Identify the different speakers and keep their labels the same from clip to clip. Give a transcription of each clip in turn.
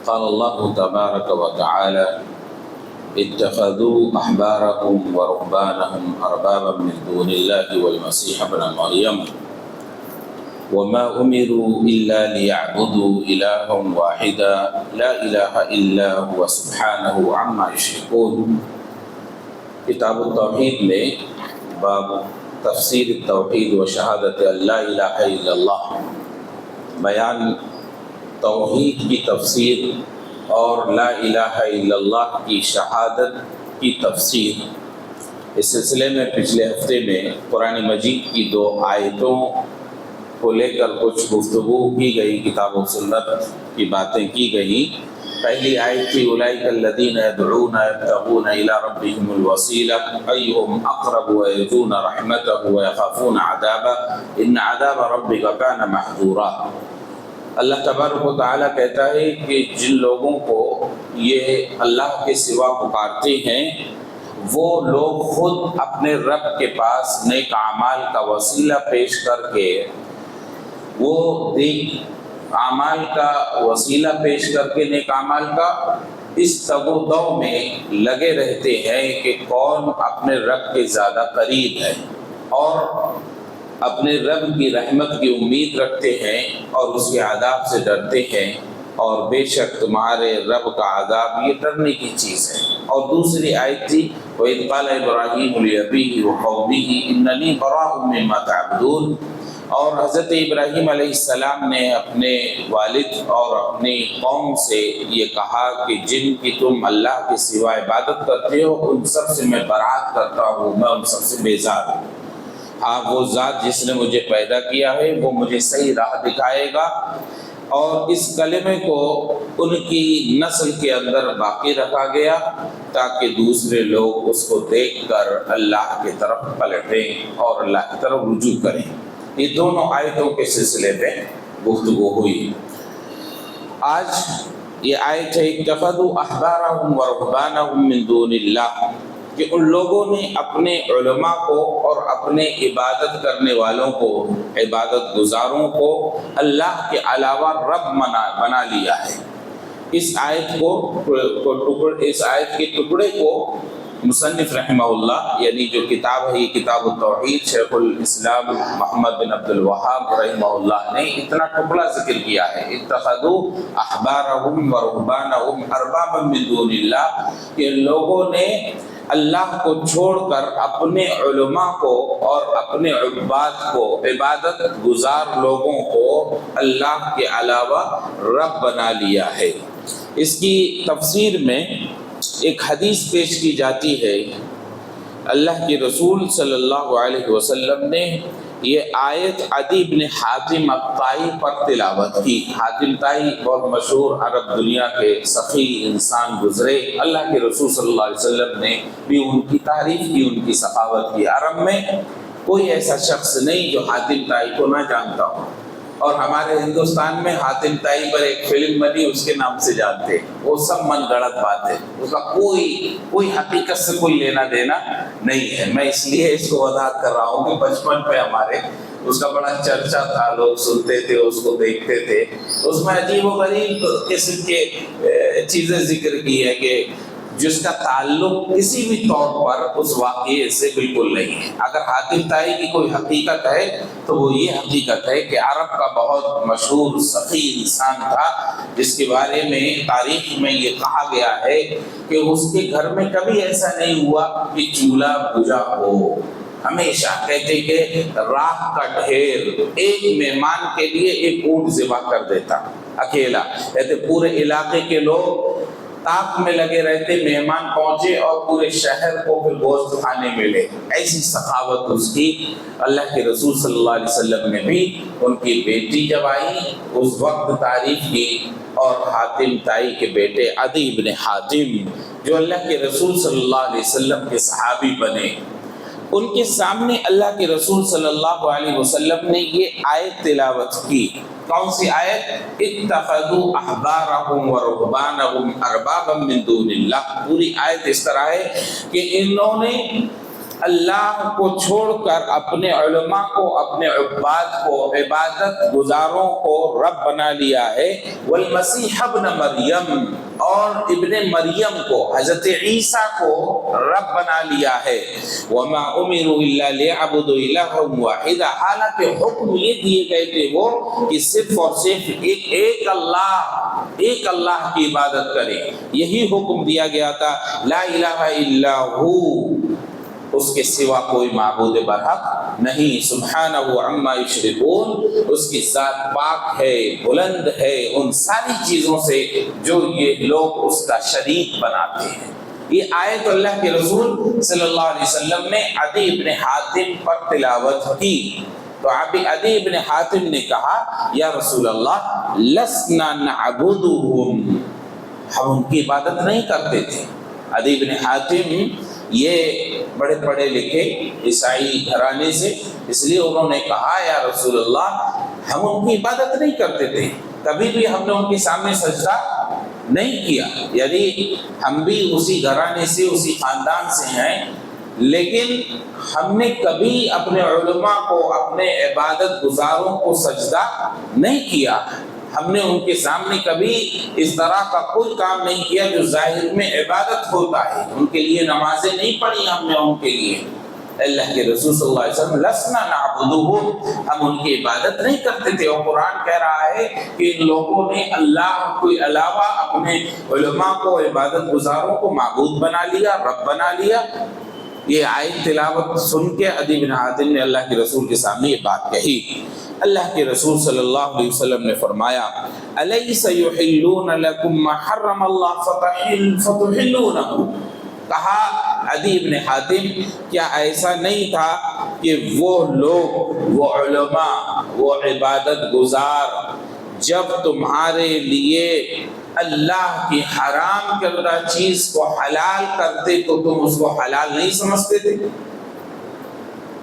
Speaker 1: قال الله تبارك وتعالى اتخذوا أحبارهم ورهبانهم أربابا من دون الله والمسيح ابن مريم وما أمروا إلا ليعبدوا إلها واحدا لا إله إلا هو سبحانه عما يشركون۔ کتاب التوحید میں باب تفسیر التوحید و شہادت لا الہ الا اللہ، بیان توحید کی تفسیر اور لا الہ الا اللہ کی شہادت کی تفسیر۔ اس سلسلے میں پچھلے ہفتے میں قرآن مجید کی 2 آیتوں کو لے کر کچھ گفتگو کی گئی، کتاب و سنت کی باتیں کی گئیں۔ پہلی آیت تھی اولئک الذین یدعون یبتغون الی ربہم الوسیلہ ایہم اقرب ویرجون رحمتہ ویخافون عذابہ ان عذاب ربک کان محذورا۔ اللہ تبارک و تعالیٰ کہتا ہے کہ جن لوگوں کو یہ اللہ کے سوا پکارتے ہیں وہ لوگ خود اپنے رب کے پاس نیک اعمال کا وسیلہ پیش کر کے وہ اعمال کا وسیلہ پیش کر کے نیک اعمال کا اس تگ و دو میں لگے رہتے ہیں کہ کون اپنے رب کے زیادہ قریب ہے، اور اپنے رب کی رحمت کی امید رکھتے ہیں اور اس کے عذاب سے ڈرتے ہیں، اور بے شک تمہارے رب کا عذاب یہ ڈرنے کی چیز ہے۔ اور دوسری آیت تھی وَإِذْ قَالَ إِبْرَاهِيمُ لِأَبِيهِ وَقَوْمِهِ إِنَّنِي بَرَاءٌ مِّمَّا تَعْبُدُونَ۔ اور حضرت ابراہیم علیہ السلام نے اپنے والد اور اپنی قوم سے یہ کہا کہ جن کی تم اللہ کے سوا عبادت کرتے ہو ان سب سے میں برات کرتا ہوں، میں ان سب سے بیزار ہوں۔ ہاں، وہ ذات جس نے مجھے پیدا کیا ہے وہ مجھے صحیح راہ دکھائے گا، اور اس کلمے کو ان کی نسل کے اندر باقی رکھا گیا تاکہ دوسرے لوگ اس کو دیکھ کر اللہ کی طرف پلٹیں اور اللہ کی طرف رجوع کریں۔ یہ دونوں آیتوں کے سلسلے میں گفتگو ہوئی۔ آج یہ آیت ہے اتخذوا احبارهم ورهبانهم من دون اللہ، کہ ان لوگوں نے اپنے علماء کو اور اپنے عبادت کرنے والوں کو، عبادت گزاروں کو اللہ کے علاوہ رب بنا لیا ہے۔ اس آیت کے ٹکڑے کو مصنف رحمہ اللہ، یعنی جو کتاب ہے یہ کتاب التوحید، شیخ الاسلام محمد بن عبد الوہاب رحمہ اللہ نے اتنا ٹکڑا ذکر کیا ہے، اتخذوا احبارهم ورهبانهم اربابا من دون اللہ، کہ لوگوں نے اللہ کو چھوڑ کر اپنے علماء کو اور اپنے عباد کو، عبادت گزار لوگوں کو اللہ کے علاوہ رب بنا لیا ہے۔ اس کی تفسیر میں ایک حدیث پیش کی جاتی ہے، اللہ کے رسول صلی اللہ علیہ وسلم نے یہ آیت عدی بن حاتم الطائی پر تلاوت کی۔ حاتم طائی بہت مشہور عرب دنیا کے سخی انسان گزرے، اللہ کے رسول صلی اللہ علیہ وسلم نے بھی ان کی تعریف کی، ان کی سخاوت کی۔ عرب میں کوئی ایسا شخص نہیں جو حاتم طائی کو نہ جانتا ہو، اور ہمارے ہندوستان میں حاتم طائی پر ایک فلم بنی، اس کے نام سے جانتے ہیں۔ وہ سب من گڑت بات ہے، اس کا کوئی حقیقت سے کوئی لینا دینا نہیں ہے۔ میں اس لیے اس کو وضاحت کر رہا ہوں کہ بچپن پہ ہمارے اس کا بڑا چرچا تھا، لوگ سنتے تھے، اس کو دیکھتے تھے۔ اس میں عجیب و غریب قسم کے چیزیں ذکر کی ہے کہ جس کا تعلق کسی بھی طور پر اس واقعے سے بالکل نہیں ہے۔ اگر حاتم طائی کی کوئی حقیقت ہے تو وہ یہ حقیقت ہے کہ عرب کا بہت مشہور سخی انسان تھا، جس کے بارے میں تاریخ میں یہ کہا گیا ہے کہ اس کے گھر میں کبھی ایسا نہیں ہوا کہ چولہا بجھا ہو۔ ہمیشہ کہتے کہ راکھ کا ڈھیر ایک مہمان کے لیے ایک اونٹ ذبح کر دیتا اکیلا، کہتے پورے علاقے کے لوگ تاک میں لگے رہتے، مہمان پہنچے اور پورے شہر کو پھر گوشت کھانے ملے۔ ایسی سخاوت اس کی۔ اللہ کے رسول صلی اللہ علیہ وسلم نے بھی ان کی بیٹی جب آئی اس وقت تعریف کی، اور حاتم طائی کے بیٹے عدی بن حاتم جو اللہ کے رسول صلی اللہ علیہ وسلم کے صحابی بنے، ان کے سامنے اللہ کے رسول صلی اللہ علیہ وسلم نے یہ آیت تلاوت کی۔ کون سی آیت؟ اتخذوا احبارهم ورهبانهم اربابا من دون اللہ۔ پوری آیت اس طرح ہے کہ انہوں نے اللہ کو چھوڑ کر اپنے علماء کو، اپنے عباد کو، عبادت گزاروں کو رب بنا لیا ہے۔ والمسیح ابن مریم، اور ابن مریم کو، حضرت عیسیٰ کو رب بنا لیا ہے۔ وما امروا الا ليعبدوا الها واحدا، حالانکہ حکم یہ دیے گئے تھے وہ کہ صرف اور صرف ایک اللہ کی عبادت کرے، یہی حکم دیا گیا تھا۔ لا الہ الا ہو، اس کے سوا کوئی معبود برحق نہیں۔ سبحانہ عما یشرکون، اس کی ذات پاک ہے، بلند ہے ان ساری چیزوں سے جو یہ لوگ اس کا شریک بناتے ہیں۔ یہ آیت اللہ کے رسول صلی اللہ علیہ وسلم نے عدی ابن حاتم پر تلاوت کی، تو عدی ابن حاتم نے کہا یا رسول اللہ لسنا نعبدهم، ہم ان کی عبادت نہیں کرتے تھے۔ عدی ابن حاتم یہ بڑے پڑھے لکھے عیسائی گھرانے سے، اس لیے انہوں نے کہا یا رسول اللہ ہم ان کی عبادت نہیں کرتے تھے، کبھی بھی ہم نے ان کے سامنے سجدہ نہیں کیا، یعنی ہم بھی اسی گھرانے سے، اسی خاندان سے ہیں، لیکن ہم نے کبھی اپنے علماء کو، اپنے عبادت گزاروں کو سجدہ نہیں کیا، ہم نے ان کے سامنے کبھی اس طرح کا کوئی کام نہیں کیا جو ظاہر میں عبادت ہوتا ہے، ان کے لیے نمازیں نہیں پڑھی ہم نے ان کے لیے۔ اللہ کے رسول صلی اللہ علیہ وسلم لسنا نعبدهم، ہم ان کی عبادت نہیں کرتے تھے، اور قرآن کہہ رہا ہے کہ ان لوگوں نے اللہ کے علاوہ اپنے علماء کو، عبادت گزاروں کو معبود بنا لیا، رب بنا لیا۔ یہ آیت تلاوت سن کے عدی بن حاتم نے اللہ کے رسول کے سامنے یہ بات کہی۔ اللہ کے رسول صلی اللہ علیہ وسلم نے فرمایا الیس یحلون لکم ما حرم اللہ فتحلونہ، کہا عدی ابن حاتم کیا ایسا نہیں تھا کہ وہ لوگ، وہ علماء، وہ عبادت گزار جب تمہارے لیے اللہ کی حرام کردہ چیز کو حلال کرتے تو تم اس کو حلال نہیں سمجھتے تھے؟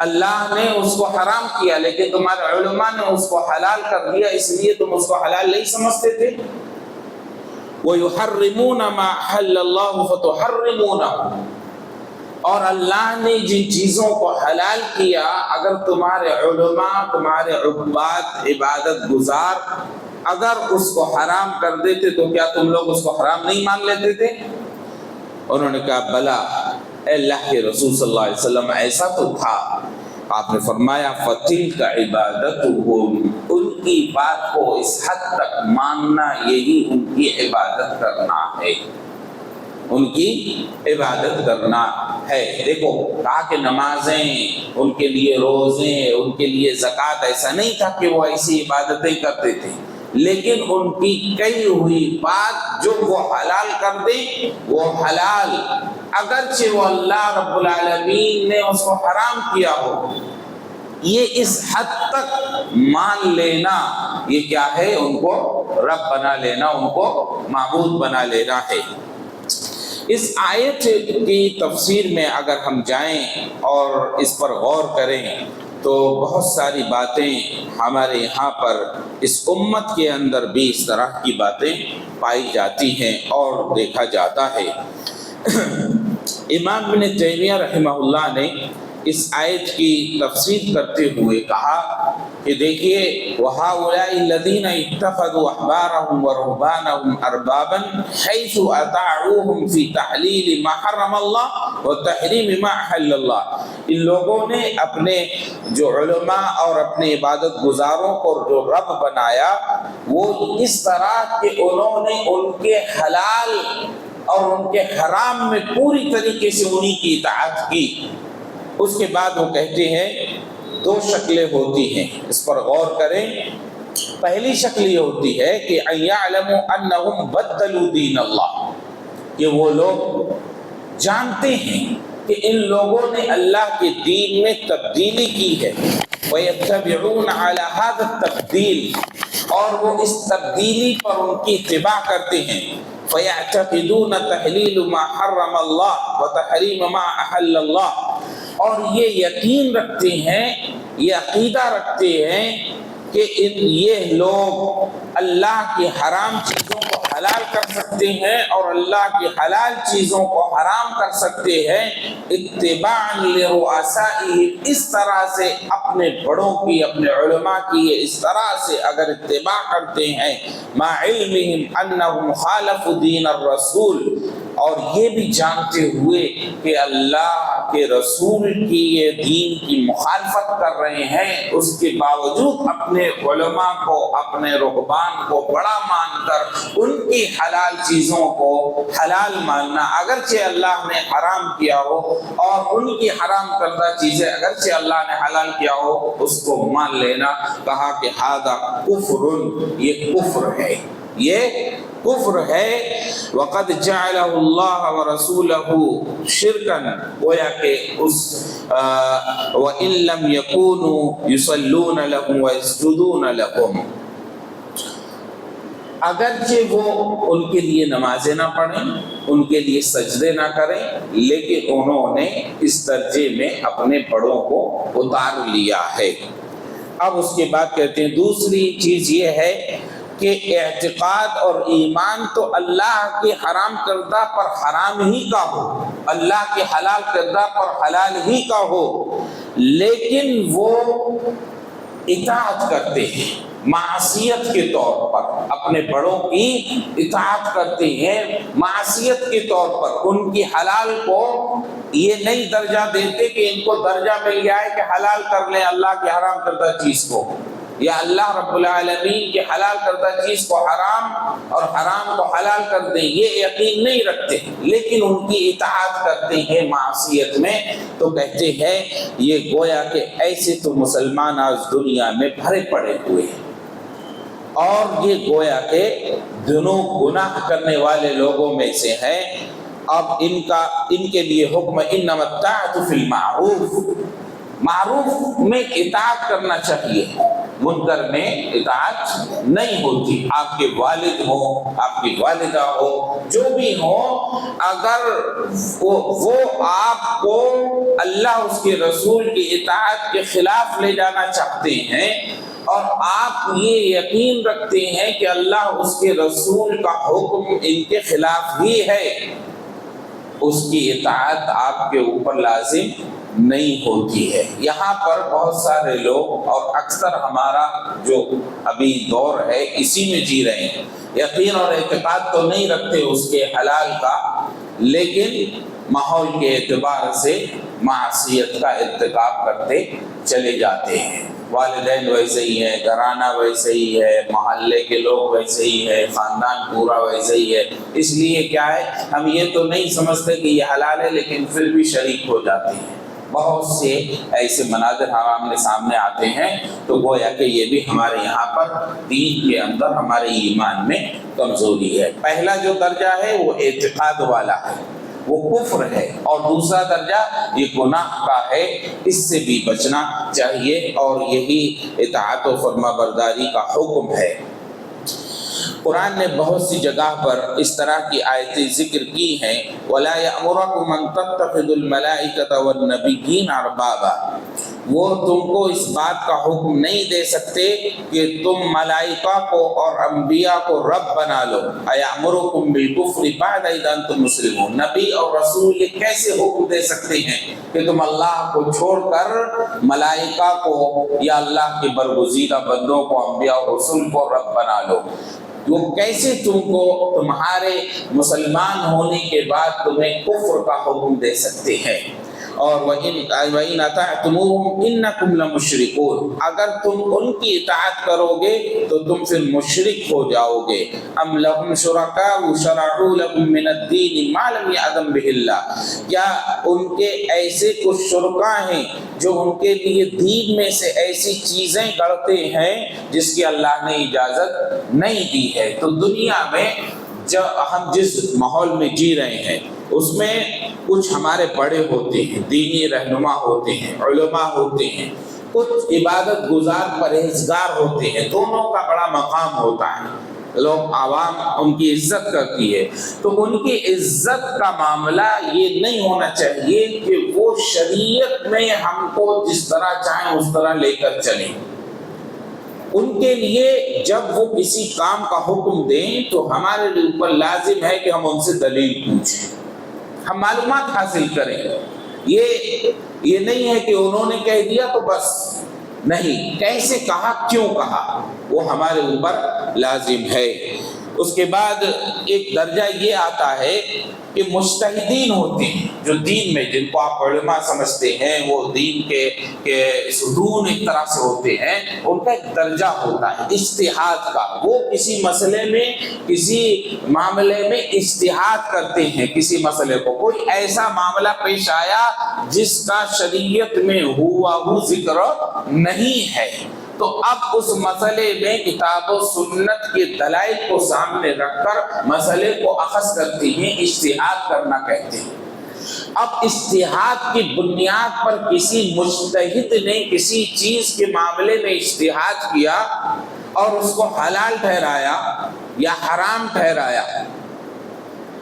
Speaker 1: اللہ نے اس کو حرام کیا لیکن تمہارے علماء نے اس کو حلال کر دیا، اس لیے تم اس کو حلال نہیں سمجھتے تھے؟ وَيُحَرِّمُونَ مَا حَلَّ اللَّهُ فَتُحَرِّمُونَهُ، اور اللہ نے جن چیزوں کو حلال کیا اگر تمہارے علماء، تمہارے عباد، عبادت گزار اگر اس کو حرام کر دیتے تو کیا تم لوگ اس کو حرام نہیں مان لیتے تھے؟ انہوں نے کہا بلا اے اللہ کے رسول صلی اللہ علیہ وسلم ایسا تو تھا۔ آپ نے فرمایا فَتِلْكَ عِبَادَتُهُمْ، ان کی بات کو اس حد تک ماننا یہی ان کی عبادت کرنا ہے، ان کی عبادت کرنا ہے۔ دیکھو کہا کہ نمازیں، ان کے لیے روزے، ان کے لیے زکوٰۃ، ایسا نہیں تھا کہ وہ ایسی عبادتیں کرتے تھے، لیکن ان کی کئی ہوئی بات جو وہ حلال کر دیں وہ حلال، اگرچہ وہ اللہ رب العالمین نے اس کو حرام کیا ہو، یہ اس حد تک مان لینا، یہ کیا ہے؟ ان کو رب بنا لینا، ان کو معبود بنا لینا ہے۔ اس آیت کی تفسیر میں اگر ہم جائیں اور اس پر غور کریں تو بہت ساری باتیں ہمارے یہاں پر اس امت کے اندر بھی اس طرح کی باتیں پائی جاتی ہیں اور دیکھا جاتا ہے۔ امام ابن تیمیہ رحمہ اللہ نے اس آیت کی تفسیر کرتے ہوئے کہا کہ دیکھیے وَهَؤُلَاءِ الَّذِينَ اتَّخَذُوا أَحْبَارَهُمْ وَرُهْبَانَهُمْ أَرْبَابًا حَيْثُ أَطَاعُوهُمْ فِي تَحْلِيلِ مَا حَرَّمَ اللَّهُ وَتَحْرِيمِ مَا أَحَلَّ اللَّهُ، ان لوگوں نے اپنے جو علماء اور اپنے عبادت گزاروں کو جو رب بنایا وہ اس طرح کہ انہوں نے ان کے حلال اور ان کے حرام میں پوری طریقے سے انہی کی اطاعت کی۔ اس کے بعد وہ کہتے ہیں دو شکلیں ہوتی ہیں، اس پر غور کریں۔ پہلی شکل یہ ہوتی ہے کہ أَن يَعْلَمُوا أَنَّهُمْ بَدَّلُوا دِينَ اللَّهِ، کہ وہ لوگ جانتے ہیں کہ ان لوگوں نے اللہ کے دین میں تبدیلی کی ہے، وَيَتَّبِعُونَ عَلَى هَذَا التَّبْدِيلِ، اور وہ اس تبدیلی پر ان کی اتباع کرتے ہیں، فَيَعْتَقِدُونَ تَحْلِيلُ مَا حَرَّمَ اللَّهُ وَتَحْرِيمَ مَا أَحَلَّ اللَّهُ، اور یہ یقین رکھتے ہیں، یہ عقیدہ رکھتے ہیں کہ یہ لوگ اللہ کی حرام چیزوں کو حلال کر سکتے ہیں اور اللہ کی حلال چیزوں کو حرام کر سکتے ہیں، اتباعا لرؤسائہ، اس طرح سے اپنے بڑوں کی، اپنے علماء کی اس طرح سے اگر اتباع کرتے ہیں، مع علمہم انہم خالفوا دین الرسول، اور یہ بھی جانتے ہوئے کہ اللہ کے رسول کی یہ دین کی مخالفت کر رہے ہیں، اس کے باوجود اپنے علماء کو، اپنے رہبان کو بڑا مان کر ان کی حلال چیزوں کو حلال ماننا، اگرچہ اللہ نے حرام کیا ہو، اور ان کی حرام کردہ چیزیں اگرچہ اللہ نے حلال کیا ہو اس کو مان لینا، کہا کہ ھذا کفر، یہ کفر ہے، یہ کفر ہے۔ وقد جعلہ اللہ ورسولہ شرکا، گویا کہ اس وَإِن لَّمْ يَكُونُوا يُصَلُّونَ لَهُمْ وَيَسْجُدُونَ لَهُمْ، اگرچہ وہ ان کے لیے نمازیں نہ پڑھیں، ان کے لیے سجدے نہ کریں، لیکن انہوں نے اس درجے میں اپنے بڑوں کو اتار لیا ہے۔ اب اس کے بعد کہتے ہیں دوسری چیز یہ ہے کہ اعتقاد اور ایمان تو اللہ کے حرام کردہ پر حرام ہی کا ہو، اللہ کے حلال کردہ پر حلال ہی کا ہو، لیکن وہ اطاعت کرتے ہیں معصیت کے طور پر، اپنے بڑوں کی اطاعت کرتے ہیں معصیت کے طور پر، ان کی حلال کو یہ نہیں درجہ دیتے کہ ان کو درجہ مل گیا ہے کہ حلال کر لیں اللہ کے حرام کردہ چیز کو، یا اللہ رب العالمین کے حلال کردہ چیز کو حرام اور حرام کو حلال کر دیں، یہ یقین نہیں رکھتے، لیکن ان کی اطاعت کرتے ہیں معصیت میں۔ تو کہتے ہیں یہ گویا کہ ایسے تو مسلمان آج دنیا میں بھرے پڑے ہوئے ہیں، اور یہ گویا کہ دونوں گناہ کرنے والے لوگوں میں سے ہیں۔ اب ان کے لیے حکم انما الطاعۃ فی المعروف، معروف میں اطاعت کرنا چاہیے، منکر میں اطاعت نہیں ہوتی۔ آپ کے والد ہو، آپ کی والدہ ہو، جو بھی ہو، اگر وہ آپ کو اللہ اس کے رسول کی اطاعت کے خلاف لے جانا چاہتے ہیں، اور آپ یہ یقین رکھتے ہیں کہ اللہ اس کے رسول کا حکم ان کے خلاف ہی ہے، اس کی اطاعت آپ کے اوپر لازم نہیں ہوتی ہے۔ یہاں پر بہت سارے لوگ، اور اکثر ہمارا جو ابھی دور ہے اسی میں جی رہے ہیں، یقین اور اعتقاد تو نہیں رکھتے اس کے حلال کا، لیکن ماحول کے اعتبار سے معصیت کا ارتکاب کرتے چلے جاتے ہیں۔ والدین ویسے ہی ہیں، گھرانہ ویسے ہی ہے، محلے کے لوگ ویسے ہی ہے، خاندان پورا ویسے ہی ہے، اس لیے کیا ہے ہم یہ تو نہیں سمجھتے کہ یہ حلال ہے، لیکن پھر بھی شریک ہو جاتے ہیں۔ بہت سے ایسے مناظر ہمارے سامنے آتے ہیں، تو گویا کہ یہ بھی ہمارے یہاں پر دین کے اندر ہمارے ایمان میں کمزوری ہے۔ پہلا جو درجہ ہے وہ اعتقاد والا ہے، وہ کفر ہے، اور دوسرا درجہ یہ گناہ کا ہے، اس سے بھی بچنا چاہیے، اور یہی اطاعت و فرما برداری کا حکم ہے۔ قرآن نے بہت سی جگہ پر اس طرح کی آیتیں ذکر کی ہیں، وَلَا يَأْمُرَكُمْ أَن تَتَّخِذُوا الْمَلَائِكَةَ وَالنَّبِيِّينَ أَرْبَابًا، وہ تم کو اس بات کا حکم نہیں دے سکتے کہ تم ملائکہ کو اور انبیاء کو رب بنا لو۔ أَيَأْمُرُكُمْ بِالْكُفْرِ بَعْدَ إِذْ أَنْتُمْ مُسْلِمُونَ، نبی اور رسول یہ کیسے حکم دے سکتے ہیں کہ تم اللہ کو چھوڑ کر ملائکہ کو یا اللہ کے برگزیدہ بندوں کو، انبیاء اور رسول کو رب بنا لو؟ وہ کیسے تم کو تمہارے مسلمان ہونے کے بعد تمہیں کفر کا حکم دے سکتے ہیں؟ اور وَإِنْ أَطَعْتُمُوهُمْ إِنَّكُمْ لَمُشْرِكُونَ، اگر تم ان کی اطاعت کرو گے تو تم پھر مشرک ہو جاؤ گے۔ أَمْ لَهُمْ شُرَكَاءُ شَرَعُوا لَكُم مِّنَ الدِّينِ مَا لَمْ يَأْذَن بِهِ اللَّهُ، کیا ان کے ایسے کچھ شرکاء ہیں جو ان کے لیے دین میں سے ایسی چیزیں گڑھتے ہیں جس کی اللہ نے اجازت نہیں دی ہے؟ تو دنیا میں جب ہم جس ماحول میں جی رہے ہیں اس میں کچھ ہمارے بڑے ہوتے ہیں، دینی رہنما ہوتے ہیں، علماء ہوتے ہیں، کچھ عبادت گزار پرہیزگار ہوتے ہیں، دونوں کا بڑا مقام ہوتا ہے، لوگ عوام ان کی عزت کرتی ہے۔ تو ان کی عزت کا معاملہ یہ نہیں ہونا چاہیے کہ وہ شریعت میں ہم کو جس طرح چاہیں اس طرح لے کر چلیں، ان کے لیے جب وہ کسی کام کا حکم دیں تو ہمارے اوپر لازم ہے کہ ہم ان سے دلیل پوچھیں، ہم معلومات حاصل کریں۔ یہ نہیں ہے کہ انہوں نے کہہ دیا تو بس، نہیں، کیسے کہا، کیوں کہا، وہ ہمارے اوپر لازم ہے۔ اس کے بعد ایک درجہ یہ آتا ہے کہ مجتہدین ہوتے ہیں جو دین میں، جن کو آپ علماء سمجھتے ہیں، وہ دین کے ستون ایک طرح سے ہوتے ہیں، ان کا ایک درجہ ہوتا ہے اجتہاد کا۔ وہ کسی مسئلے میں، کسی معاملے میں اجتہاد کرتے ہیں۔ کسی مسئلے کو، کوئی ایسا معاملہ پیش آیا جس کا شریعت میں ہوا ذکر نہیں ہے، تو اب اس مسئلے میں کتاب و سنت کے دلائل کو سامنے رکھ کر مسئلے کو اخذ کرتے ہیں، اجتہاد کرنا کہتے ہیں۔ اب اجتہاد کی بنیاد پر کسی مجتہد نے کسی چیز کے معاملے میں اجتہاد کیا اور اس کو حلال ٹھہرایا یا حرام ٹھہرایا،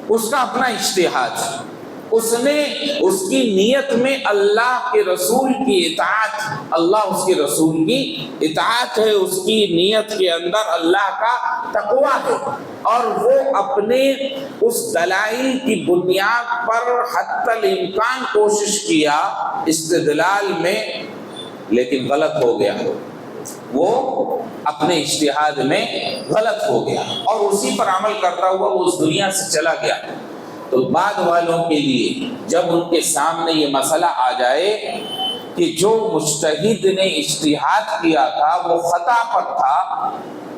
Speaker 1: اس کا اپنا اجتہاد ہے۔ اس نے اس کی نیت میں اللہ کے رسول کی اطاعت، اللہ اس کے رسول کی اطاعت ہے، اس کی نیت کے اندر اللہ کا تقویٰ ہے، اور وہ اپنے اس دلائل کی بنیاد پر حتی الامکان کوشش کیا استدلال میں، لیکن غلط ہو گیا، وہ اپنے اجتہاد میں غلط ہو گیا اور اسی پر عمل کرتا ہوا وہ اس دنیا سے چلا گیا۔ تو بعد والوں کے لیے جب ان کے سامنے یہ مسئلہ آ جائے کہ جو مجتہد نے اجتہاد کیا تھا وہ خطا پر تھا،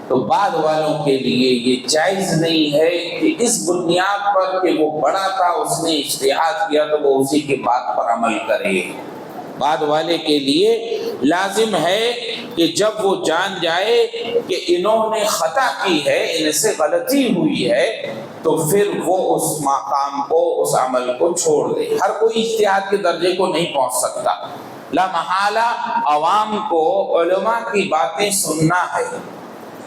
Speaker 1: تو بعد والوں کے لیے یہ جائز نہیں ہے کہ اس بنیاد پر کہ وہ بڑا تھا، اس نے اجتہاد کیا تو وہ اسی کی بات پر عمل کرے۔ بعد والے کے لیے لازم ہے کہ جب وہ جان جائے کہ انہوں نے خطا کی ہے، ان سے غلطی ہوئی ہے، تو پھر وہ اس مقام کو، اس عمل کو چھوڑ دے۔ ہر کوئی اجتہاد کے درجے کو نہیں پہنچ سکتا، لا محالہ عوام کو علماء کی باتیں سننا ہے۔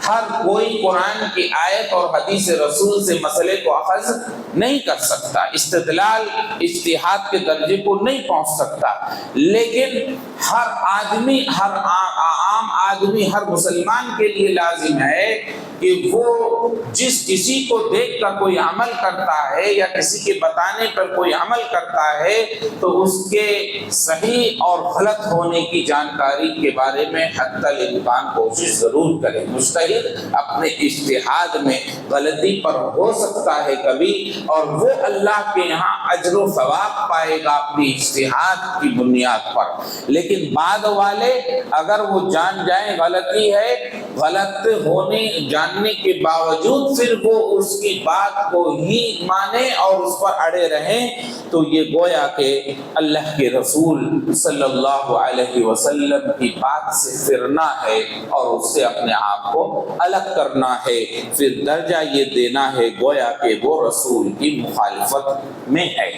Speaker 1: ہر کوئی قرآن کی آیت اور حدیث رسول سے مسئلے کو اخذ نہیں کر سکتا، استدلال اجتہاد کے درجے کو نہیں پہنچ سکتا، لیکن ہر آدمی، ہر عام آدمی، ہر مسلمان کے لیے لازم ہے کہ وہ جس کسی کو دیکھ کر کوئی عمل کرتا ہے یا کسی کے بتانے پر کوئی عمل کرتا ہے تو اس کے صحیح اور غلط ہونے کی جانکاری کے بارے میں حتی الامکان کوشش ضرور کرے۔ مجتہد اپنے اجتہاد میں غلطی پر ہو سکتا ہے کبھی، اور وہ اللہ کے یہاں اجر و ثواب پائے گا اپنی اجتہاد کی بنیاد پر، لیکن بعد والے اگر وہ جان جائیں غلطی ہے، غلط ہونے جاننے کے باوجود پھر وہ اس کی بات کو ہی مانے اور اس پر اڑے رہیں، تو یہ گویا کہ اللہ کے رسول صلی اللہ علیہ وسلم کی بات سے پھرنا ہے اور اس سے اپنے آپ کو الگ کرنا ہے، پھر درجہ یہ دینا ہے گویا کہ وہ رسول کی مخالفت میں ہے،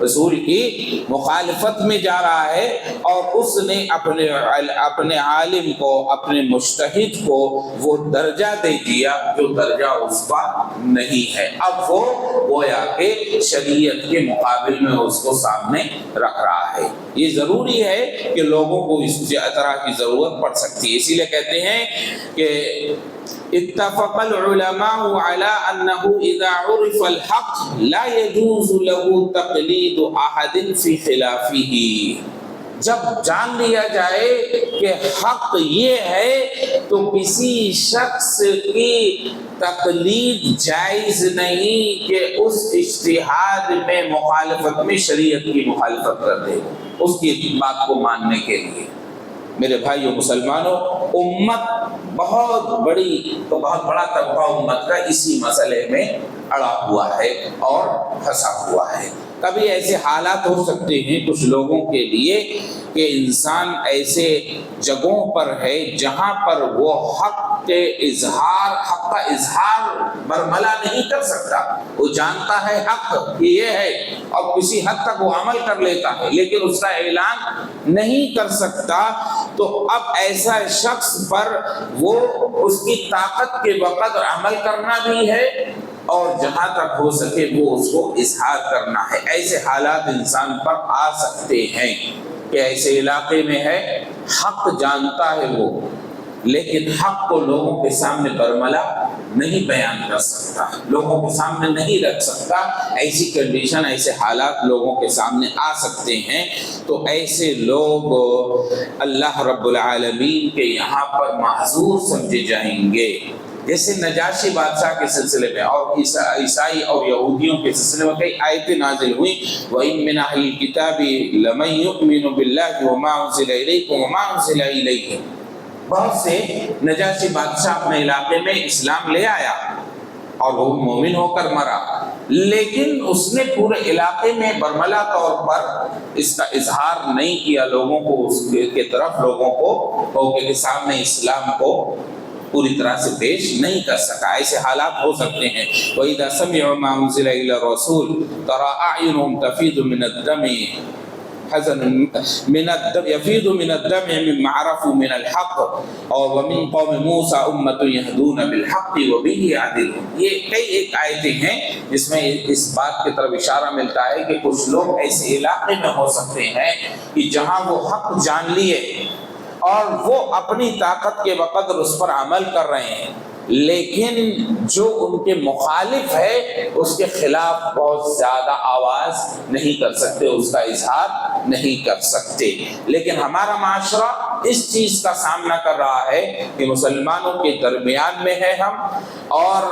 Speaker 1: رسول کی مخالفت میں جا رہا ہے، اور اس نے اپنے عالم کو، اپنے مجتہد کو وہ درجہ دے دیا جو درجہ اس کا نہیں ہے۔ اب وہ گویا کہ شریعت کے مقابل میں اس کو سامنے رکھ رہا ہے۔ یہ ضروری ہے کہ لوگوں کو اس طرح کی ضرورت پڑ سکتی ہے، اسی لیے کہتے ہیں کہ اتفق العلماء على انه اذا عرف الحق لا يجوز له تقلید احد في خلافه۔ جب جان لیا جائے کہ حق یہ ہے تو کسی شخص کی تقلید جائز نہیں کہ اس اجتہاد میں مخالفت میں شریعت کی مخالفت کر دے اس کی بات کو ماننے کے لیے۔ میرے بھائیو مسلمانوں، امت بہت بڑا طبقہ امت کا اسی مسئلے میں اڑا ہوا ہے اور پھنسا ہوا ہے۔ کبھی ایسے حالات ہو سکتے ہیں کچھ لوگوں کے لیے کہ انسان ایسے جگہوں پر ہے جہاں پر وہ حق کا اظہار برملا نہیں کر سکتا، وہ جانتا ہے حق یہ ہے اور کسی حد تک وہ عمل کر لیتا ہے لیکن اس کا اعلان نہیں کر سکتا، تو اب ایسا شخص پر وہ اس کی طاقت کے وقت عمل کرنا بھی ہے اور جہاں تک ہو سکے وہ اس کو اظہار کرنا ہے۔ ایسے حالات انسان پر آ سکتے ہیں کہ ایسے علاقے میں ہے، حق جانتا ہے وہ، لیکن حق کو لوگوں کے سامنے برملا نہیں بیان کر سکتا، لوگوں کے سامنے نہیں رکھ سکتا۔ ایسی کنڈیشن، ایسے حالات لوگوں کے سامنے آ سکتے ہیں، تو ایسے لوگ اللہ رب العالمین کے یہاں پر معذور سمجھے جائیں گے۔ جیسے نجاشی بادشاہ کے سلسلے میں اور عیسائی اور یہودیوں کے سلسلے میں کئی آیتیں نازل ہوئیں، وَإِن مِّنْ أَهْلِ الْكِتَابِ لَمَن يُؤْمِنُ بِاللَّهِ وَمَا أُنزِلَ إِلَيْكُمْ وَمَا أُنزِلَ إِلَيْهِمْ۔ بہت سے نجاشی بادشاہ اپنے علاقے میں اسلام لے آیا اور وہ مومن ہو کر مرا، لیکن اس نے پورے علاقے میں برملا طور پر اس کا اظہار نہیں کیا لوگوں کو، اس کے طرف لوگوں کو کے سامنے اسلام کو پوری طرح سے پیش نہیں کر سکا۔ ایسے حالات ہو سکتے ہیں۔ وَإِذَا سَمِعُوا مَا أُنزِلَ إِلَى الرَّسُولِ تَرَىٰ أَعْيُنُهُمْ تَفِيضُ مِنَ الدَّمْعِ يفيض من الدمع مما عرفوا من الحق اور ومن قوم موسى أمة يهدون بالحق وبه يعدلون۔ یہ کئی ایک آیتیں ہیں جس میں اس بات کی طرف اشارہ ملتا ہے کہ کچھ لوگ ایسے علاقے میں ہو سکتے ہیں کہ جہاں وہ حق جان لیے اور وہ اپنی طاقت کے بقدر اس پر عمل کر رہے ہیں، لیکن جو ان کے مخالف ہے اس کے خلاف بہت زیادہ آواز نہیں کر سکتے، اس کا اظہار نہیں کر سکتے۔ لیکن ہمارا معاشرہ اس چیز کا سامنا کر رہا ہے کہ مسلمانوں کے درمیان میں ہے ہم، اور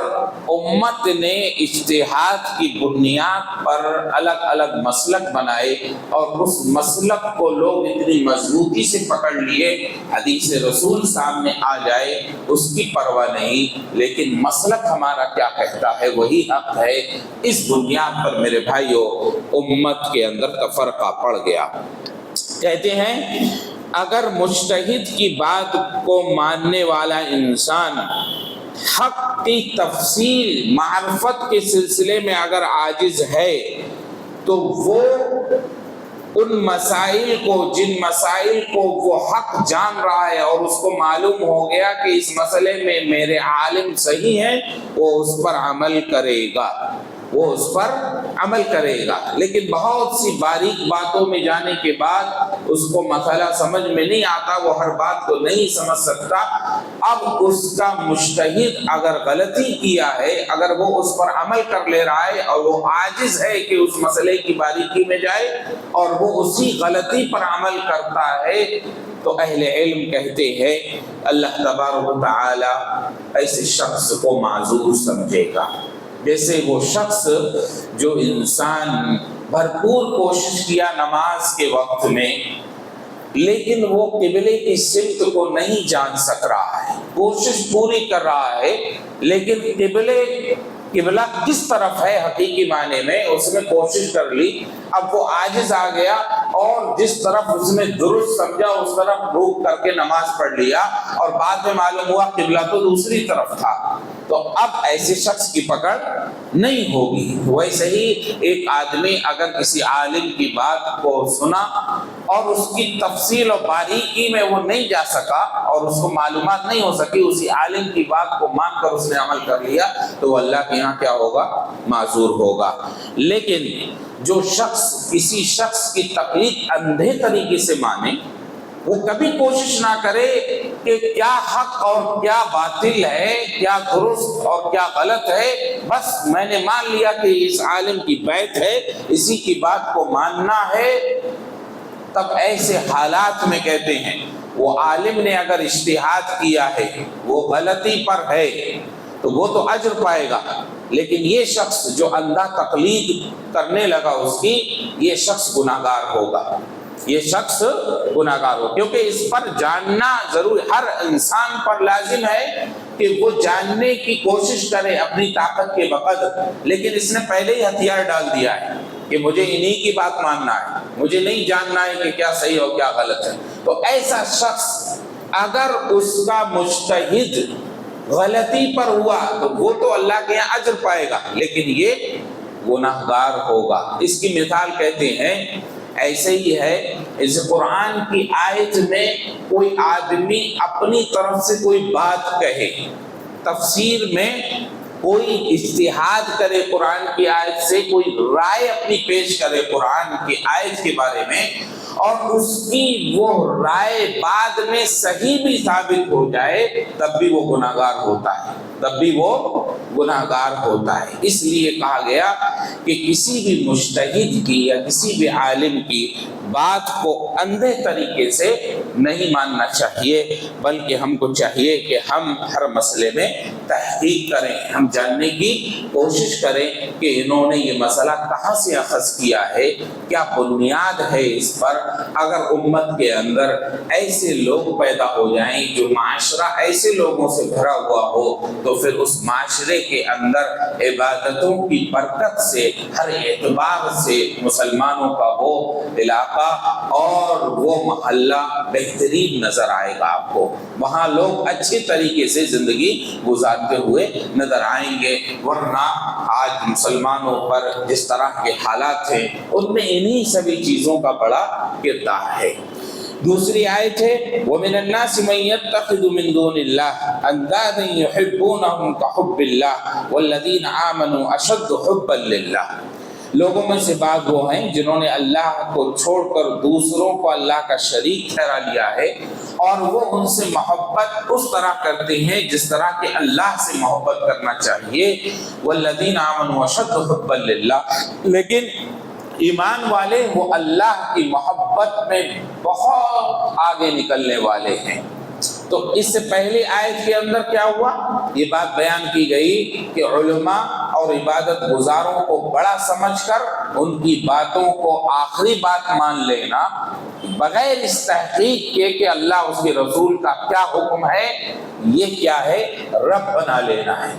Speaker 1: امت نے اجتہاد کی بنیاد پر الگ الگ مسلک بنائے اور اس مسلک کو لوگ اتنی مضبوطی سے پکڑ لیے، حدیث رسول سامنے آ جائے اس کی پرواہ نہیں، لیکن مسلک ہمارا کیا کہتا ہے وہی حق ہے۔ اس بنیاد پر میرے بھائیوں امت کے اندر تفرقہ پڑ گیا۔ کہتے ہیں اگر مجتہد کی بات کو ماننے والا انسان حق کی تفصیل معرفت کے سلسلے میں اگر عاجز ہے تو وہ ان مسائل کو، جن مسائل کو وہ حق جان رہا ہے اور اس کو معلوم ہو گیا کہ اس مسئلے میں میرے عالم صحیح ہیں، وہ اس پر عمل کرے گا، وہ اس پر عمل کرے گا۔ لیکن بہت سی باریک باتوں میں جانے کے بعد اس کو مسئلہ سمجھ میں نہیں آتا، وہ ہر بات کو نہیں سمجھ سکتا۔ اب اس کا مجتہد اگر غلطی کیا ہے، اگر وہ اس پر عمل کر لے رہا ہے اور وہ عاجز ہے کہ اس مسئلے کی باریکی میں جائے اور وہ اسی غلطی پر عمل کرتا ہے، تو اہل علم کہتے ہیں اللہ تبارک و تعالی ایسے شخص کو معذور سمجھے گا۔ جیسے وہ شخص جو انسان بھرپور کوشش کیا نماز کے وقت میں، لیکن وہ قبلے کی سمت کو نہیں جان سک رہا ہے، کوشش پوری کر رہا ہے، لیکن قبلہ کس طرف ہے حقیقی معنی میں اس نے کوشش کر لی، اب وہ عاجز آ گیا اور جس طرف اس نے درست سمجھا اس طرف روک کر کے نماز پڑھ لیا اور بعد میں معلوم ہوا قبلہ تو دوسری طرف تھا، تو اب ایسے شخص کی پکڑ نہیں ہوگی۔ ویسے ہی ایک آدمی اگر کسی عالم کی بات کو سنا اور اس کی تفصیل اور باریکی میں وہ نہیں جا سکا اور اس کو معلومات نہیں ہو سکی، اسی عالم کی بات کو مان کر اس نے عمل کر لیا، تو وہ اللہ کے یہاں کیا ہوگا؟ معذور ہوگا۔ لیکن جو شخص کسی شخص کی تقلید اندھے طریقے سے مانے، وہ کبھی کوشش نہ کرے کہ کیا حق اور کیا باطل ہے، کیا درست اور کیا غلط ہے، بس میں نے مان لیا کہ اس عالم کی بیعت ہے، اسی کی بات کو ماننا ہے، تب ایسے حالات میں کہتے ہیں وہ عالم نے اگر اجتہاد کیا ہے، وہ غلطی پر ہے تو وہ تو اجر پائے گا، لیکن یہ شخص جو اندھا تقلید کرنے لگا اس کی، یہ شخص گناہگار ہوگا، یہ شخص گناہگار ہو، کیونکہ اس پر جاننا ضروری، ہر انسان پر لازم ہے کہ وہ جاننے کی کوشش کرے اپنی طاقت کے بقدر، لیکن اس نے پہلے ہی ہتھیار ڈال دیا ہے کہ مجھے انہی کی بات ماننا ہے، مجھے نہیں جاننا ہے کہ کیا صحیح اور کیا غلط ہے۔ تو ایسا شخص اگر اس کا مجتہد غلطی پر ہوا تو وہ تو اللہ کے یہاں اجر پائے گا، لیکن یہ گناہگار ہوگا۔ اس کی مثال کہتے ہیں ایسے ہی ہے، اس قرآن کی آیت میں کوئی آدمی اپنی طرف سے کوئی بات کہے، تفسیر میں کوئی اجتہاد کرے قرآن کی آیت سے، کوئی رائے اپنی پیش کرے قرآن کی آیت کے بارے میں، اور اس کی وہ رائے بعد میں صحیح بھی ثابت ہو جائے، تب بھی وہ گناہگار ہوتا ہے، تب بھی وہ گناہگار ہوتا ہے۔ اس لیے کہا گیا کہ کسی بھی مجتہد کی یا کسی بھی عالم کی بات کو اندھے طریقے سے نہیں ماننا چاہیے، بلکہ ہم کو چاہیے کہ ہم ہر مسئلے میں تحقیق کریں، ہم جاننے کی کوشش کریں کہ انہوں نے یہ مسئلہ کہاں سے اخذ کیا ہے، کیا بنیاد ہے اس پر۔ اگر امت کے اندر ایسے لوگ پیدا ہو جائیں جو معاشرہ ایسے لوگوں سے بھرا ہوا ہو، تو پھر اس معاشرے کے اندر عبادتوں کی برکت سے، ہر اعتبار سے مسلمانوں کا وہ علاقہ اور وہ محلہ بہترین نظر آئے گا آپ کو، وہاں لوگ اچھے طریقے سے زندگی گزارتے ہوئے نظر آئیں گے۔ ورنہ آج مسلمانوں پر جس طرح کے حالات ہیں، ان میں انہی سبھی چیزوں کا بڑا کردار ہے۔ دوسری آیت ہے وَمِنَ النَّاسِ مَن يَتَّخِذُ مِن دُونِ اللَّهِ أَندَادًا يُحِبُّونَهُمْ كَحُبِّ اللَّهِ وَالَّذِينَ آمَنُوا أَشَدُّ حُبًّا لِلَّهِ۔ لوگوں میں سے بعض وہ ہیں جنہوں نے اللہ کو چھوڑ کر دوسروں کو اللہ کا شریک ٹھہرا لیا ہے، اور وہ ان سے محبت اس طرح کرتے ہیں جس طرح کہ اللہ سے محبت کرنا چاہیے۔ وَالَّذِينَ آمَنُوا أَشَدُّ حُبًّا لِلَّهِ، لیکن ایمان والے وہ اللہ کی محبت میں بہت آگے نکلنے والے ہیں۔ تو اس سے پہلی آیت کے اندر کیا ہوا؟ یہ بات بیان کی گئی کہ علماء اور عبادت گزاروں کو بڑا سمجھ کر ان کی باتوں کو آخری بات مان لینا، بغیر اس تحقیق کے کہ اللہ اس کے رسول کا کیا حکم ہے، یہ کیا ہے، رب بنا لینا ہے۔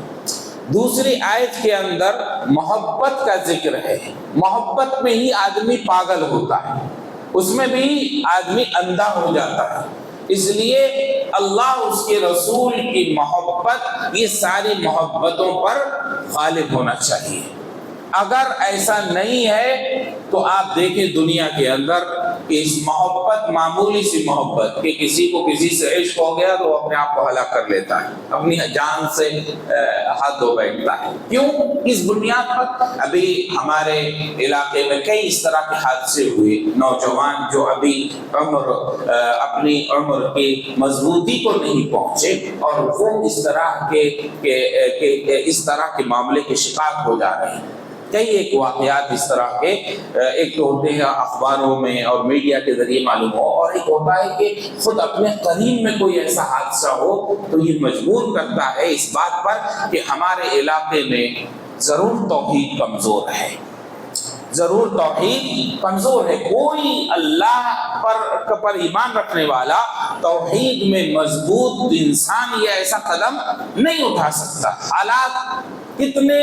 Speaker 1: دوسری آیت کے اندر محبت کا ذکر ہے۔ محبت میں ہی آدمی پاگل ہوتا ہے، اس میں بھی آدمی اندھا ہو جاتا ہے۔ اس لیے اللہ اس کے رسول کی محبت، یہ ساری محبتوں پر غالب ہونا چاہیے۔ اگر ایسا نہیں ہے تو آپ دیکھیں دنیا کے اندر کہ اس محبت، معمولی سی محبت کہ کسی کو کسی سے عشق ہو گیا تو وہ اپنے آپ کو ہلاک کر لیتا ہے، اپنی جان سے ہاتھ دھو بیٹھتا ہے۔ کیوں؟ اس بنیاد پر ابھی ہمارے علاقے میں کئی اس طرح کے حادثے ہوئے، نوجوان جو ابھی اپنی عمر کی مضبوطی کو نہیں پہنچے اور وہ اس طرح کے معاملے کے شکار ہو جا رہے ہیں۔ کئی ایک واقعات اس طرح کے، ایک تو ہوتے ہیں اخباروں میں اور میڈیا کے ذریعے معلوم ہو، اور ایک ہوتا ہے کہ خود اپنے قریب میں کوئی ایسا حادثہ ہو تو یہ مجبور کرتا ہے اس بات پر کہ ہمارے علاقے میں ضرور توحید کمزور ہے، ضرور توحید کمزور ہے۔ کوئی اللہ پر ایمان رکھنے والا، توحید میں مضبوط انسان یہ ایسا قدم نہیں اٹھا سکتا۔ حالات کتنے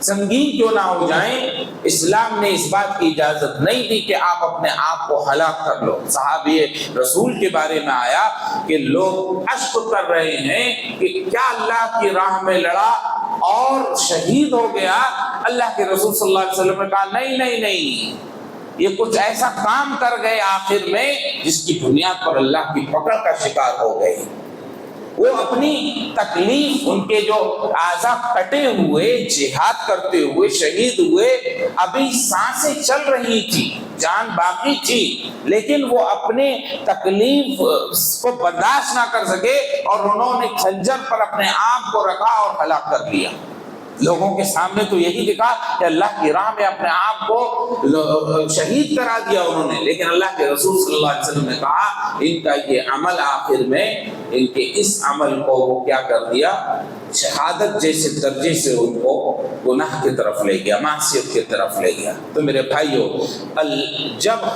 Speaker 1: سنگین کیوں نہ ہو جائیں، اسلام نے اس بات کی اجازت نہیں دی کہ آپ اپنے آپ کو ہلاک کر لو۔ صحابی رسول کے بارے میں آیا کہ لوگ اشک کر رہے ہیں کہ کیا اللہ کی راہ میں لڑا اور شہید ہو گیا۔ اللہ کے رسول صلی اللہ علیہ وسلم نے کہا نہیں نہیں نہیں، یہ کچھ ایسا کام کر گئے آخر میں جس کی بنیاد پر اللہ کی پکڑ کا شکار ہو گئے۔ وہ اپنی تکلیف، ان کے جو اعضاء کٹے ہوئے، جہاد کرتے ہوئے شہید ہوئے، ابھی سانسیں چل رہی تھی، جان باقی تھی، لیکن وہ اپنے تکلیف کو برداشت نہ کر سکے اور انہوں نے خنجر پر اپنے آپ کو رکھا اور ہلاک کر دیا۔ لوگوں کے سامنے تو یہی دکھا کہ اللہ کی راہ میں اپنے آپ کو شہید کرا دیا انہوں نے، لیکن اللہ کے رسول صلی اللہ علیہ وسلم نے کہا ان کا یہ عمل آخر میں، ان کے اس عمل کو وہ کیا کر دیا، شہادت جیسے درجے سے ان کو گناہ کی طرف لے گیا، معصیت کی طرف لے گیا۔ تو میرے بھائیو، جب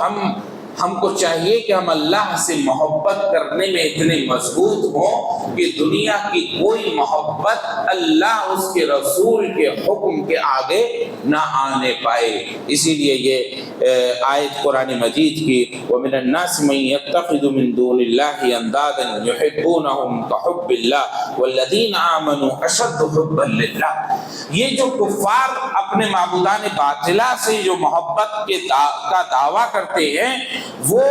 Speaker 1: ہم کو چاہیے کہ ہم اللہ سے محبت کرنے میں اتنے مضبوط ہوں کہ دنیا کی کوئی محبت اللہ اس کے رسول کے حکم کے آگے نہ آنے پائے۔ اسی لیے یہ آیت قرآن مجید کی وَمِنَ النَّاسِ مَن يَتَّخِذُ مِن دُونِ اللَّهِ أَندَادًا يُحِبُّونَهُمْ كَحُبِّ اللَّهِ وَالَّذِينَ آمَنُوا أَشَدُّ حُبًّا لِلَّهِ۔ یہ جو کفار اپنے معبودان باطلہ سے جو محبت کا دعویٰ کرتے ہیں، وہ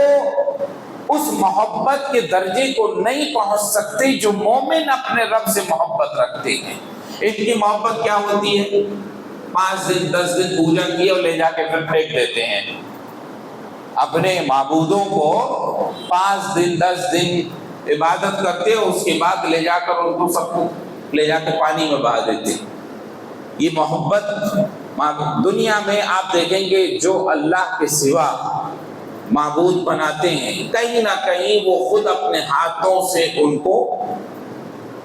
Speaker 1: اس محبت کے درجے کو نہیں پہنچ سکتے جو مومن اپنے رب سے محبت رکھتے ہیں۔ ان کی محبت کیا ہوتی ہے؟ 5 دن 10 دن پوجا کی اور لے جا کے پھر پھینک دیتے ہیں اپنے معبودوں کو. 5 دن 10 دن عبادت کرتے ہیں، اس کے بعد لے جا کر ان کو سب کو لے جا کے پانی میں بہا دیتے. یہ محبت دنیا میں آپ دیکھیں گے جو اللہ کے سوا معبود بناتے ہیں کہیں نہ کہیں وہ خود اپنے ہاتھوں سے ان کو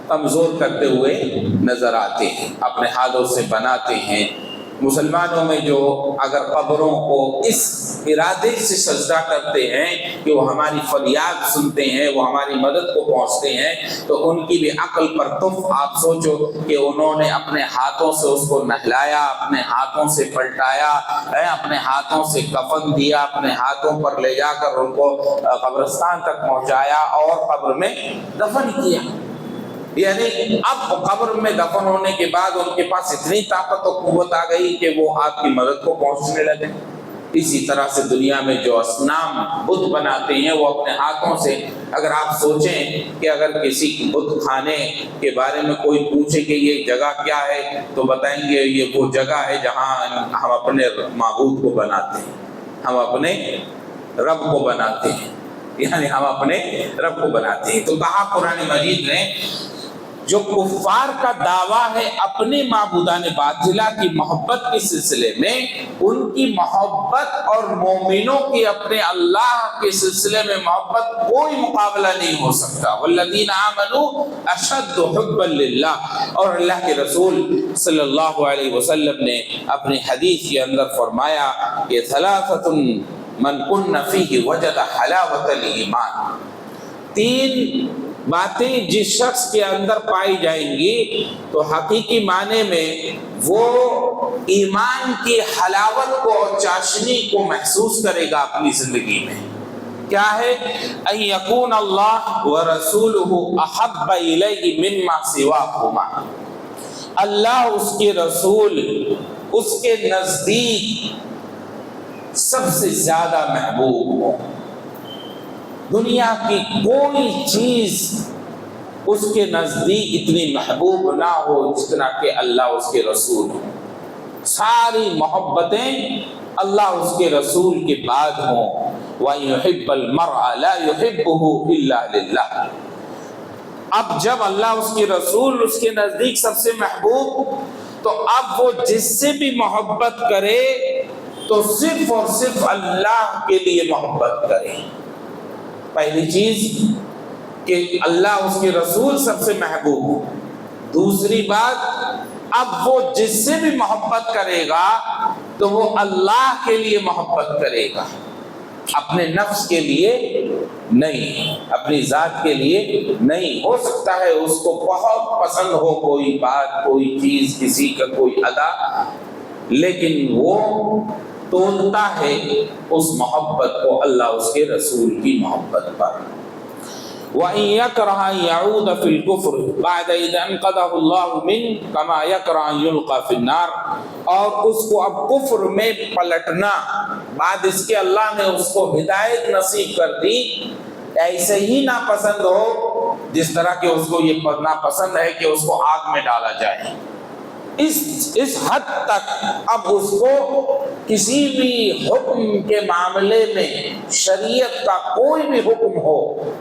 Speaker 1: کمزور کرتے ہوئے نظر آتے ہیں، اپنے ہاتھوں سے بناتے ہیں. مسلمانوں میں جو اگر قبروں کو اس ارادے سے سجدہ کرتے ہیں کہ وہ ہماری فریاد سنتے ہیں، وہ ہماری مدد کو پہنچتے ہیں، تو ان کی بھی عقل پر تف. آپ سوچو کہ انہوں نے اپنے ہاتھوں سے اس کو نہلایا، اپنے ہاتھوں سے پلٹایا، اپنے ہاتھوں سے کفن دیا، اپنے ہاتھوں پر لے جا کر ان کو قبرستان تک پہنچایا اور قبر میں دفن کیا. یعنی اب قبر میں دفن ہونے کے بعد ان کے پاس اتنی طاقت و قوت آ گئی کہ وہ آپ کی مدد کو پہنچنے لگے. اسی طرح سے دنیا میں جو اصنام بت بناتے ہیں وہ اپنے ہاتھوں سے، اگر آپ سوچیں کہ اگر کسی بت خانے کے بارے میں کوئی پوچھے کہ یہ جگہ کیا ہے تو بتائیں گے یہ وہ جگہ ہے جہاں ہم اپنے معبود کو بناتے ہیں، ہم اپنے رب کو بناتے ہیں، یعنی ہم اپنے رب کو بناتے ہیں. تو کہا قرآن مجید نے جو کفار کا دعویٰ ہے اپنے معبودان باطلہ کی محبت کے سلسلے میں، ان کی محبت اور مومنوں کی اپنے اللہ کے سلسلے میں محبت کوئی مقابلہ نہیں ہو سکتا. والذین آمنوا اشد حبا للہ. اور اللہ کے رسول صلی اللہ علیہ وسلم نے اپنی حدیث کے اندر فرمایا کہ ثلاثۃ من کن فیہ وجد حلاوۃ الایمان. 3 باتیں جس شخص کے اندر پائی جائیں گی تو حقیقی معنی میں وہ ایمان کی حلاوت کو اور چاشنی کو محسوس کرے گا اپنی زندگی میں. کیا ہے؟ ان یکون اللہ ورسولہ احب الیہ مما سواہما. اللہ اس کے رسول اس کے نزدیک سب سے زیادہ محبوب ہو. دنیا کی کوئی چیز اس کے نزدیک اتنی محبوب نہ ہو جتنا کہ اللہ اس کے رسول ہو. ساری محبتیں اللہ اس کے رسول کے بعد ہوں. وَيُحِبَّ الْمَرْءَ لَا يُحِبُّهُ إِلَّا لِلَّهِ. اب جب اللہ اس کے رسول اس کے نزدیک سب سے محبوب تو اب وہ جس سے بھی محبت کرے تو صرف اور صرف اللہ کے لیے محبت کرے. پہلی چیز کہ اللہ اس کے رسول سب سے محبوب ہو. دوسری بات اب وہ جس سے بھی محبت کرے گا تو وہ اللہ کے لیے محبت کرے گا، اپنے نفس کے لیے نہیں، اپنی ذات کے لیے نہیں. ہو سکتا ہے اس کو بہت پسند ہو کوئی بات، کوئی چیز، کسی کا کوئی ادا، لیکن وہ تولتا ہے اس محبت کو اللہ اس کے رسول کی محبت پر. وَإِن يَكْرَهَ يَعُودَ فِي الْكُفْرِ بَعْدَ إِذْ أَنْقَذَهُ اللَّهُ مِنْهُ كَمَا يَكْرَهُ أَنْ يُلْقَى فِي النَّارِ. اور اس کو اب کفر میں پلٹنا بعد اس کے اللہ نے اس کو ہدایت نصیب کر دی، ایسے ہی ناپسند ہو جس طرح کہ اس کو یہ ناپسند ہے کہ اس کو آگ میں ڈالا جائے. اس حد تک اب اس کو کسی بھی حکم کے معاملے میں شریعت کا کوئی بھی حکم ہو،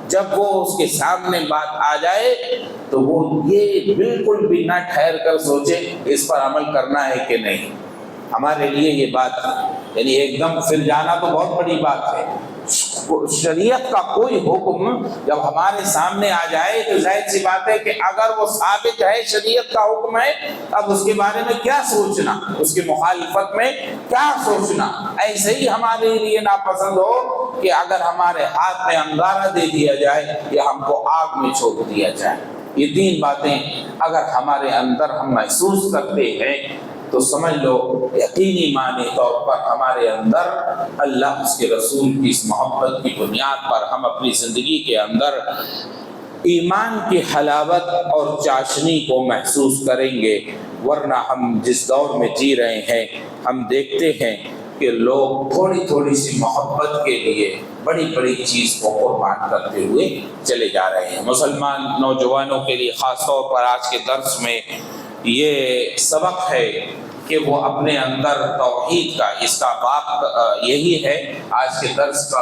Speaker 1: جب وہ اس کے سامنے بات آ جائے تو وہ یہ بالکل بھی نہ ٹھہر کر سوچے اس پر عمل کرنا ہے کہ نہیں. ہمارے لیے یہ بات یعنی ایک دم پھر جانا تو بہت بڑی بات ہے. شریعت کا کوئی حکم جب ہمارے سامنے آ جائے تو ظاہر سی بات ہے کہ اگر وہ ثابت ہے شریعت کا حکم ہے، اب اس کے بارے میں کیا سوچنا، اس کی مخالفت میں کیا سوچنا. ایسے ہی ہمارے لیے ناپسند ہو کہ اگر ہمارے ہاتھ میں انگارہ دے دیا جائے یا ہم کو آگ میں چھوڑ دیا جائے. یہ 3 باتیں اگر ہمارے اندر ہم محسوس کرتے ہیں تو سمجھ لو یقینی معنی طور پر ہمارے اندر اللہ اس کے رسول کی اس محبت کی بنیاد پر ہم اپنی زندگی کے اندر ایمان کی حلاوت اور چاشنی کو محسوس کریں گے. ورنہ ہم جس دور میں جی رہے ہیں ہم دیکھتے ہیں کہ لوگ تھوڑی تھوڑی سی محبت کے لیے بڑی بڑی چیز کو قربان کرتے ہوئے چلے جا رہے ہیں. مسلمان نوجوانوں کے لیے خاص طور پر آج کے درس میں یہ سبق ہے کہ وہ اپنے اندر توحید کا، اس کا باب یہی ہے، آج کے درس کا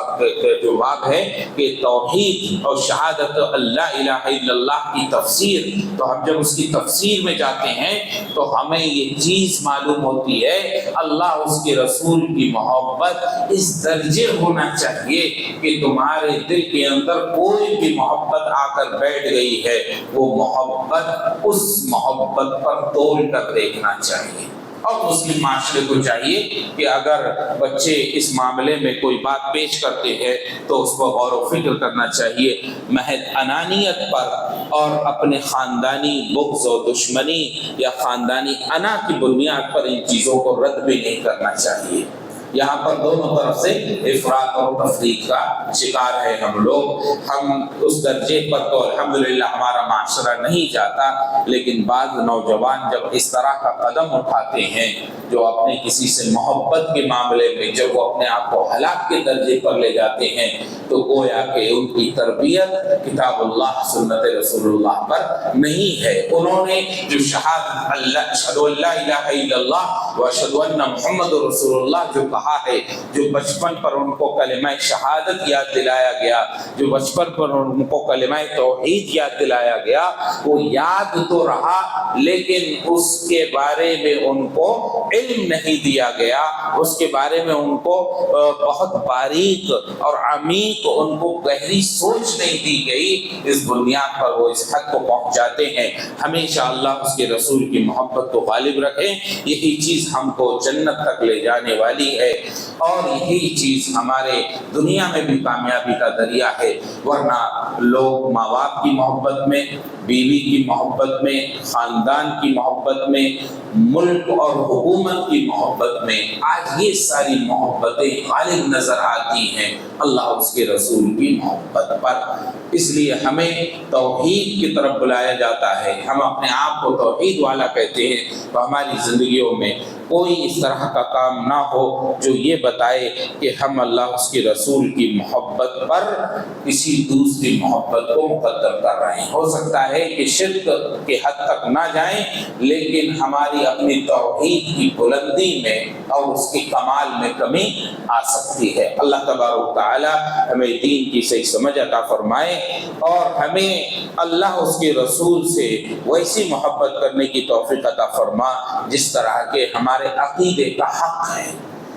Speaker 1: جو باب ہے کہ توحید اور شہادت اللہ الہ الا اللہ کی تفسیر۔ تو ہم جب اس کی تفسیر میں جاتے ہیں تو ہمیں یہ چیز معلوم ہوتی ہے، اللہ اس کے رسول کی محبت اس درجے ہونا چاہیے کہ تمہارے دل کے اندر کوئی بھی محبت آ کر بیٹھ گئی ہے، وہ محبت اس محبت پر تول کر دیکھنا چاہیے۔ اور مسلم معاشرے کو چاہیے کہ اگر بچے اس معاملے میں کوئی بات پیش کرتے ہیں تو اس کو غور و فکر کرنا چاہیے، محض انانیت پر اور اپنے خاندانی بغض و دشمنی یا خاندانی انا کی بنیاد پر ان چیزوں کو رد بھی نہیں کرنا چاہیے۔ یہاں پر دونوں طرف سے افراط اور تفریط کا شکار ہے ہم لوگ۔ ہم اس درجے پر تو الحمدللہ ہمارا معاشرہ نہیں جاتا، لیکن بعض نوجوان جب اس طرح کا قدم اٹھاتے ہیں جو اپنے کسی سے محبت کے معاملے میں جب وہ اپنے آپ کو ہلاک کے درجے پر لے جاتے ہیں تو گویا کہ ان کی تربیت کتاب اللہ سنت رسول اللہ پر نہیں ہے۔ انہوں نے جو شہادت اللہ اشہد ان لا الہ الا اللہ و اشہد ان محمد رسول اللہ جو کہا ہے، جو بچپن پر ان کو کلمہ شہادت یاد دلایا گیا، جو بچپن پر ان کو کلمہ توحید یاد دلایا گیا، وہ یاد تو رہا لیکن اس کے بارے میں ان کو علم نہیں دیا گیا، اس کے بارے میں ان کو بہت باریک اور عمیق ان کو گہری سوچ نہیں دی گئی۔ اس بنیاد پر وہ اس حد کو پہنچ جاتے ہیں۔ ہمیشہ اللہ اس کے رسول کی محبت کو غالب رکھیں، یہی چیز ہم کو جنت تک لے جانے والی ہے، اور یہی چیز ہمارے دنیا میں بھی کامیابی کا ذریعہ ہے۔ ورنہ لوگ ماں باپ کی محبت میں، بیوی کی محبت میں، خاندان کی محبت میں، ملک اور حکومت کی محبت میں، آج یہ ساری محبتیں غالب نظر آتی ہیں اللہ اس کے رسول کی محبت پر۔ اس لیے ہمیں توحید کی طرف بلایا جاتا ہے، ہم اپنے آپ کو توحید والا کہتے ہیں، تو ہماری زندگیوں میں کوئی اس طرح کا کام نہ ہو جو یہ بتائے کہ ہم اللہ اس کے رسول کی محبت پر کسی دوسری محبت کو مقدم کر رہے ہیں۔ ہو سکتا ہے کہ شرک کے حد تک نہ جائیں، لیکن ہماری اپنی توحید کی بلندی میں اور اس کے کمال میں کمی آ سکتی ہے۔ اللہ تبارک و تعالی ہمیں دین کی صحیح سمجھ عطا فرمائے، اور ہمیں اللہ اس کے رسول سے ویسی محبت کرنے کی توفیق عطا فرما جس طرح کے ہمارے عقیدے کا حق ہے۔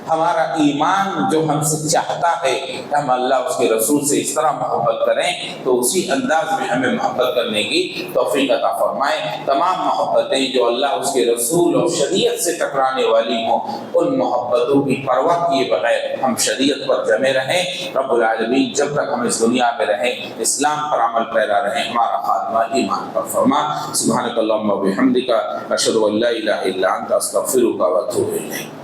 Speaker 1: ہمارا ایمان جو ہم سے چاہتا ہے کہ ہم اللہ اس کے رسول سے اس طرح محبت کریں، تو اسی انداز میں ہمیں محبت کرنے کی توفیق عطا فرمائے۔ تمام محبتیں جو اللہ اس کے رسول اور شریعت سے ٹکرانے والی ہوں، ان محبتوں کی پرواہ کیے بغیر ہم شریعت پر جمے رہیں۔ رب العالمین جب تک ہم اس دنیا میں رہیں اسلام پر عمل پیرا رہیں، ہمارا خاتمہ ایمان پر فرما۔ سبحانک اللہم و بحمدک، اشہد ان لا الہ الا انت، استغفرک و اتوب الیک۔